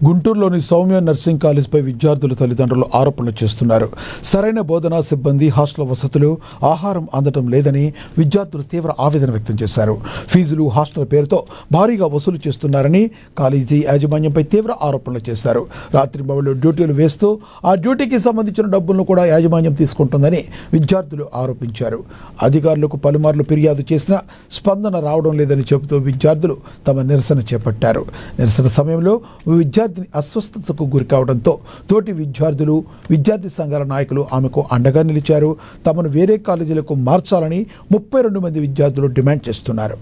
గుంటూరులోని సౌమ్య నర్సింగ్ కాలేజ్పై విద్యార్థుల తల్లిదండ్రులు ఆరోపణలు చేస్తున్నారు. సరైన బోధనా సిబ్బంది, హాస్టల్ వసతులు, ఆహారం అందడం లేదని విద్యార్థులు తీవ్ర ఆవేదన వ్యక్తం చేశారు. ఫీజులు, హాస్టల్ పేరుతో భారీగా వసూలు చేస్తున్నారని కాలేజీ యాజమాన్యంపై తీవ్ర ఆరోపణలు చేశారు. రాత్రింబవళ్లు డ్యూటీలు వేస్తూ ఆ డ్యూటీకి సంబంధించిన డబ్బులను కూడా యాజమాన్యం తీసుకుంటుందని విద్యార్థులు ఆరోపించారు. అధికారులకు పలుమార్లు ఫిర్యాదు చేసినా స్పందన రావడం లేదని చెబుతూ విద్యార్థులు తమ నిరసన చేపట్టారు. నిరసన సమయంలో విద్యార్థిని అస్వస్థతకు గురి కావడంతో తోటి విద్యార్థులు, విద్యార్థి సంఘాల నాయకులు ఆమెకు అండగా నిలిచారు. తమను వేరే కాలేజీలకు మార్చాలని 32 మంది విద్యార్థులు డిమాండ్ చేస్తున్నారు.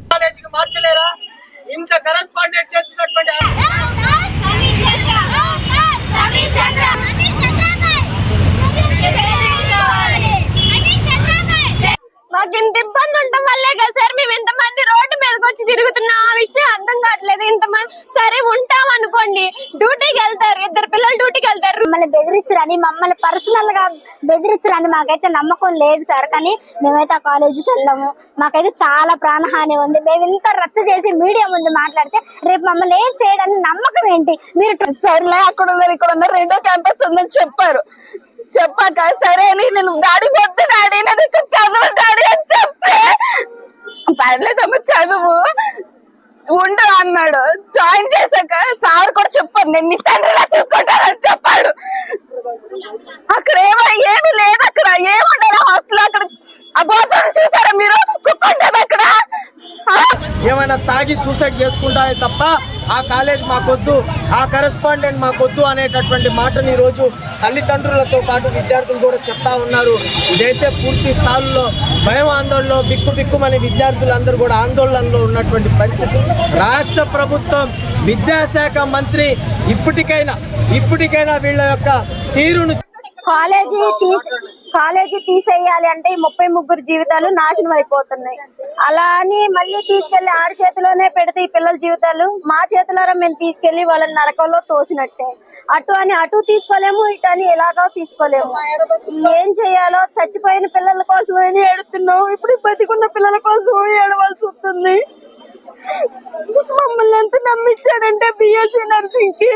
మాకు ఇంత ఇబ్బంది ఉండటం వల్లే కదా సార్ మేము ఇంతమంది రోడ్డు మీదకి వచ్చి తిరుగుతున్నాం. ఆ విషయం అర్థం కావట్లేదు. ఇంతమంది సరే ఉంటాం అనుకోండి, డ్యూటీకి వెళ్తారు, 2 పిల్లలు డ్యూటీకి వెళ్తారు. మమ్మల్ని బెదిరించరని, మమ్మల్ని పర్సనల్ గా బెదిరించరని మాకైతే నమ్మకం లేదు సార్. కానీ మేమైతే ఆ కాలేజీకి వెళ్ళాము. మాకైతే చాలా ప్రాణహాని ఉంది. మేము ఇంత రచ్చ చేసి మీడియా ముందు మాట్లాడితే రేపు మమ్మల్ని ఏం చేయడానికి నమ్మకం ఏంటి? మీరు సర్లే అక్కడ ఉన్నారు, ఇక్కడ ఉన్నారు, 2వ క్యాంపస్ ఉందని చెప్పారు. చెప్పాక సరే అని నేను డాడీ వద్దు డాడీ నేను ఇక్కడ చదువు డాడీ అని చెప్తే పర్లేదమ్మా చదువు ఉండు అన్నాడు. జాయిన్ చేశాక సార్ కూడా చెప్పారు నేను నీ తండ్రిలా చూసుకుంటానని చెప్పాడు. అక్కడ ఏమీ లేదు, అక్కడ ఏముండాలి హాస్టల్. అక్కడ అబోధన చూసారా మీరు? కుక్కుంటది అక్కడ. ఏమైనా తాగి సూసైడ్ చేసుకుంటారే తప్ప ఆ కాలేజ్ మాకొద్దు, ఆ కరెస్పాండెంట్ మాకొద్దు అనేటటువంటి మాటని ఈరోజు తల్లిదండ్రులతో పాటు విద్యార్థులు కూడా చెప్తా ఉన్నారు. ఇదైతే పూర్తి స్థాయిలో భయం, ఆందోళనలో బిక్కుమని విద్యార్థులందరూ కూడా ఆందోళనలో ఉన్నటువంటి పరిస్థితి. రాష్ట్ర ప్రభుత్వం, విద్యాశాఖ మంత్రి ఇప్పటికైనా వీళ్ళ యొక్క తీరును కాలేజీ తీసేయాలి అంటే ఈ 33 జీవితాలు నాశనం అయిపోతున్నాయి. అలా అని మళ్ళీ తీసుకెళ్లి ఆడి చేతిలోనే పెడితే ఈ పిల్లల జీవితాలు మా చేతులారా మేము తీసుకెళ్లి వాళ్ళని నరకంలో తోసినట్టే. అటు తీసుకోలేము, ఇటు అని ఎలాగో తీసుకోలేము. ఏం చేయాలో చచ్చిపోయిన పిల్లల కోసమని ఏడుతున్నాం. ఇప్పుడు బతికున్న పిల్లల కోసం ఏడవలసి వస్తుంది. మమ్మల్ని ఎంత నమ్మించాడంటే BSc నర్సింగ్ కి